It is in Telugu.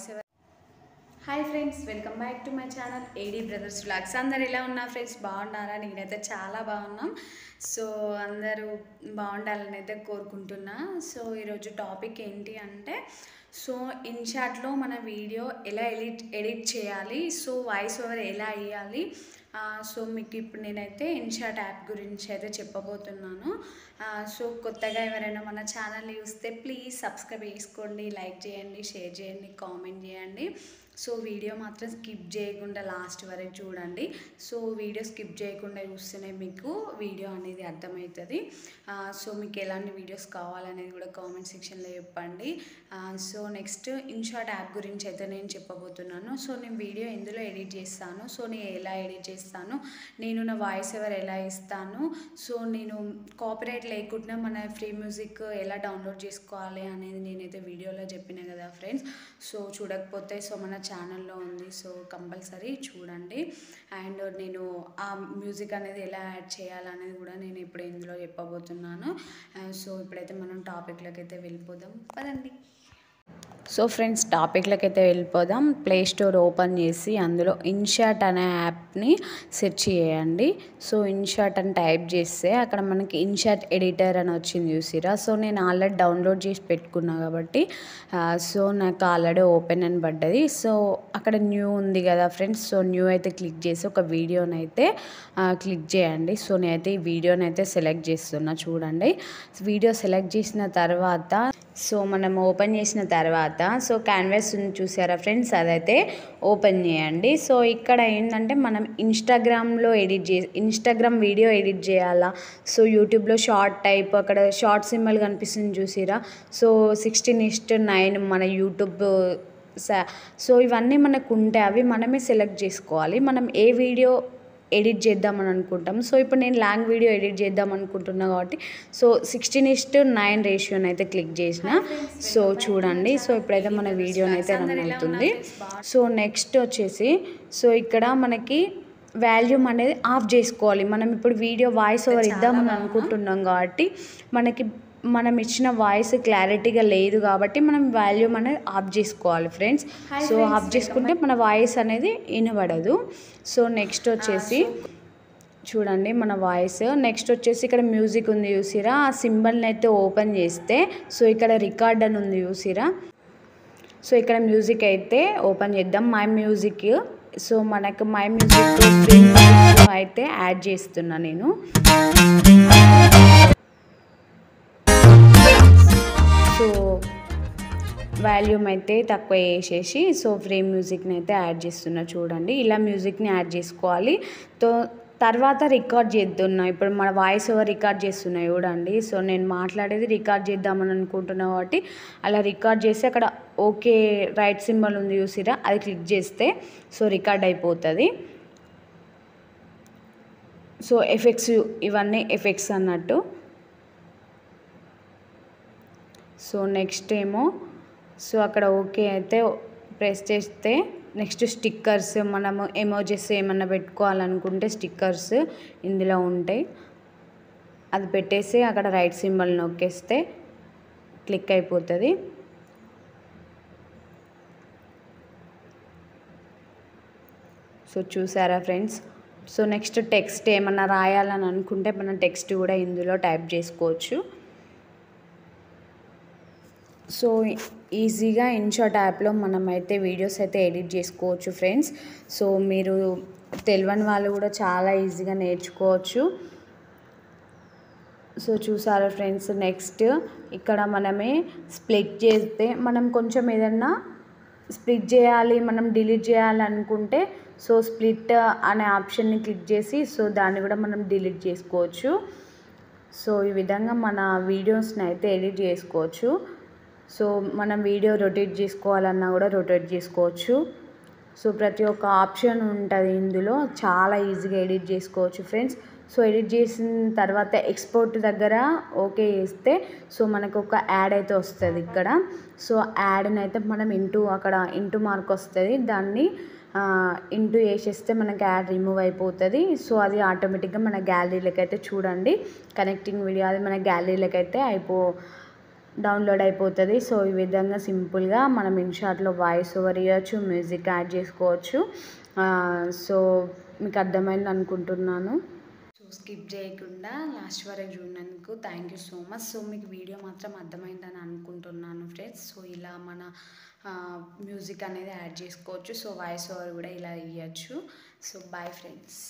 Voice over. Hi friends, welcome back to my channel AD brothers vlogs. అందరు ఎలా ఉన్నారు ఫ్రెండ్స్? బాగున్నారా? నేనైతే చాలా బాగున్నాం. సో అందరూ బాగుండాలని అయితే కోరుకుంటున్నా. సో ఈరోజు టాపిక్ ఏంటి అంటే, సో ఇన్షాట్లో మన వీడియో ఎలా ఎడిట్ చేయాలి, సో వాయిస్ ఓవర్ ఎలా ఇవ్వాలి. సో మీకు ఇప్పుడు నేనైతే ఇన్షాట్ యాప్ గురించి అయితే చెప్పబోతున్నాను. సో కొత్తగా ఎవరైనా మన ఛానల్ని చూస్తే ప్లీజ్ సబ్స్క్రైబ్ చేసుకోండి, లైక్ చేయండి, షేర్ చేయండి, కామెంట్ చేయండి. సో వీడియో మాత్రం స్కిప్ చేయకుండా లాస్ట్ వరకు చూడండి. సో వీడియో స్కిప్ చేయకుండా చూస్తేనే మీకు వీడియో అనేది అర్థమవుతుంది. సో మీకు ఎలాంటి వీడియోస్ కావాలనేది కూడా కామెంట్ సెక్షన్లో చెప్పండి. సో నెక్స్ట్ ఇన్షాట్ యాప్ గురించి అయితే నేను చెప్పబోతున్నాను. సో నేను వీడియో ఎందులో ఎడిట్ చేస్తాను, సో నేను ఎలా ఎడిట్ చేస్తాను, నేను నా వాయిస్ ఓవర్ ఎలా ఇస్తాను, సో నేను కాపీరైట్ లేకుండా మన ఫ్రీ మ్యూజిక్ ఎలా డౌన్లోడ్ చేసుకోవాలి అనేది నేనైతే వీడియోలో చెప్పిన కదా ఫ్రెండ్స్. సో చూడకపోతే సో మన ఛానల్లో ఉంది, సో కంపల్సరీ చూడండి. అండ్ నేను ఆ మ్యూజిక్ అనేది ఎలా యాడ్ చేయాలనేది కూడా నేను ఇప్పుడు ఇందులో చెప్పబోతున్నాను. సో ఇప్పుడైతే మనం టాపిక్లోకి అయితే వెళ్ళిపోదాం పదండి. సో ఫ్రెండ్స్, టాపిక్లోకి అయితే వెళ్ళిపోదాం. ప్లే స్టోర్ ఓపెన్ చేసి అందులో ఇన్షాట్ అనే యాప్ని సెర్చ్ చేయండి. సో ఇన్షాట్ అని టైప్ చేస్తే అక్కడ మనకి ఇన్షాట్ ఎడిటర్ అని వచ్చింది చూసిరా. సో నేను ఆల్రెడీ డౌన్లోడ్ చేసి పెట్టుకున్నా కాబట్టి సో నాకు ఆల్రెడీ ఓపెన్ అని పడ్డది. సో అక్కడ న్యూ ఉంది కదా ఫ్రెండ్స్, సో న్యూ అయితే క్లిక్ చేసి ఒక వీడియోని అయితే క్లిక్ చేయండి. సో నేనైతే ఈ వీడియోని అయితే సెలెక్ట్ చేస్తున్నా. చూడండి, వీడియో సెలెక్ట్ చేసిన తర్వాత సో మనం ఓపెన్ చేసిన తర్వాత సో క్యాన్వాస్ చూసారా ఫ్రెండ్స్, అదైతే ఓపెన్ చేయండి. సో ఇక్కడ ఏంటంటే మనం ఇన్స్టాగ్రామ్లో ఇన్స్టాగ్రామ్ వీడియో ఎడిట్ చేయాలా. సో యూట్యూబ్లో షార్ట్ టైప్ అక్కడ షార్ట్ సింబల్ కనిపిస్తుంది చూసిరా. సో 16:9 మన యూట్యూబ్. సో ఇవన్నీ మనకు ఉంటాయి, అవి మనమే సెలెక్ట్ చేసుకోవాలి. మనం ఏ వీడియో ఎడిట్ చేద్దామని అనుకుంటాం. సో ఇప్పుడు నేను లాంగ్ వీడియో ఎడిట్ చేద్దాం అనుకుంటున్నా కాబట్టి సో 16:9 రేషియోని అయితే క్లిక్ చేసిన. సో చూడండి, సో ఇప్పుడైతే మన వీడియోని అయితే రన్ అవుతుంది. సో నెక్స్ట్ వచ్చేసి సో ఇక్కడ మనకి వాల్యూమ్ అనేది ఆఫ్ చేసుకోవాలి. మనం ఇప్పుడు వీడియో వాయిస్ ఓవర్ ఇద్దామని అనుకుంటున్నాం కాబట్టి మనం ఇచ్చిన వాయిస్ క్లారిటీగా లేదు కాబట్టి మనం వాల్యూమ్ అనేది ఆఫ్ చేసుకోవాలి ఫ్రెండ్స్. సో ఆఫ్ చేసుకుంటే మన వాయిస్ అనేది వినబడదు. సో నెక్స్ట్ వచ్చేసి చూడండి మన వాయిస్. నెక్స్ట్ వచ్చేసి ఇక్కడ మ్యూజిక్ ఉంది చూసిరా, ఆ సింబల్ని అయితే ఓపెన్ చేస్తే సో ఇక్కడ రికార్డ్ అని ఉంది చూసిరా. సో ఇక్కడ మ్యూజిక్ అయితే ఓపెన్ చేద్దాం, మై మ్యూజిక్. సో మనకు మై మ్యూజిక్ అయితే యాడ్ చేస్తున్నా నేను. సో వాల్యూమ్ అయితే తక్కువ వేసేసి సో ఫ్రీ మ్యూజిక్ని అయితే యాడ్ చేస్తున్నా. చూడండి, ఇలా మ్యూజిక్ని యాడ్ చేసుకోవాలి. తర్వాత రికార్డ్ చేస్తున్నా. ఇప్పుడు మన వాయిస్ ఓవర్ రికార్డ్ చేస్తున్నా చూడండి. సో నేను మాట్లాడేది రికార్డ్ చేద్దామని అనుకుంటున్నా కాబట్టి అలా రికార్డ్ చేసి అక్కడ ఓకే రైట్ సింబల్ ఉంది చూసిరా, అది క్లిక్ చేస్తే సో రికార్డ్ అయిపోతుంది. సో ఎఫెక్ట్స్, ఇవన్నీ ఎఫెక్ట్స్ అన్నట్టు. సో నెక్స్ట్ ఏమో సో అక్కడ ఓకే అయితే ప్రెస్ చేస్తే నెక్స్ట్ స్టిక్కర్స్, మనము ఎమోజెస్ ఏమన్నా పెట్టుకోవాలనుకుంటే స్టిక్కర్స్ ఇందులో ఉంటాయి, అది పెట్టేసి అక్కడ రైట్ సింబల్ నొక్కేస్తే క్లిక్ అయిపోతుంది. సో చూసారా ఫ్రెండ్స్. సో నెక్స్ట్ టెక్స్ట్ ఏమన్నా రాయాలని అనుకుంటే మనం టెక్స్ట్ కూడా ఇందులో టైప్ చేసుకోవచ్చు. సో ఈజీగా ఇన్షాట్ యాప్లో మనమైతే వీడియోస్ అయితే ఎడిట్ చేసుకోవచ్చు ఫ్రెండ్స్. సో మీరు తెలియని వాళ్ళు కూడా చాలా ఈజీగా నేర్చుకోవచ్చు. సో చూసారా ఫ్రెండ్స్. నెక్స్ట్ ఇక్కడ మనమే స్ప్లిట్ చేస్తే మనం కొంచెం ఏదన్నా స్ప్లిట్ చేయాలి, మనం డిలీట్ చేయాలి అనుకుంటే సో స్ప్లిట్ అనే ఆప్షన్ని క్లిక్ చేసి సో దాన్ని కూడా మనం డిలీట్ చేసుకోవచ్చు. సో ఈ విధంగా మన వీడియోస్ని అయితే ఎడిట్ చేసుకోవచ్చు. సో మనం వీడియో రొటేట్ చేసుకోవాలన్నా కూడా రొటేట్ చేసుకోవచ్చు. సో ప్రతి ఒక్క ఆప్షన్ ఉంటుంది ఇందులో, చాలా ఈజీగా ఎడిట్ చేసుకోవచ్చు ఫ్రెండ్స్. సో ఎడిట్ చేసిన తర్వాత ఎక్స్పోర్ట్ దగ్గర ఓకే చేస్తే సో మనకు ఒక యాడ్ అయితే వస్తుంది ఇక్కడ. సో యాడ్ని అయితే మనం అక్కడ ఇంటూ మార్క్ వస్తుంది, దాన్ని ఇంటూ వేసేస్తే మనకి యాడ్ రిమూవ్ అయిపోతుంది. సో అది ఆటోమేటిక్గా మన గ్యాలరీలోకి అయితే చూడండి కనెక్టింగ్ వీడియో అది మన గ్యాలరీలోకి అయితే డౌన్లోడ్ అయిపోతుంది. సో ఈ విధంగా సింపుల్గా మనం ఇన్షాట్లో వాయిస్ ఓవర్ ఇవ్వచ్చు, మ్యూజిక్ యాడ్ చేసుకోవచ్చు. సో మీకు అర్థమైంది అనుకుంటున్నాను. సో స్కిప్ చేయకుండా లాస్ట్ వరకు చూడినందుకు thank you so much. So మీకు వీడియో మాత్రం అర్థమైందని అనుకుంటున్నాను ఫ్రెండ్స్. సో ఇలా మన మ్యూజిక్ అనేది యాడ్ చేసుకోవచ్చు. సో వాయిస్ ఓవర్ కూడా ఇలా ఇవ్వచ్చు. So bye friends.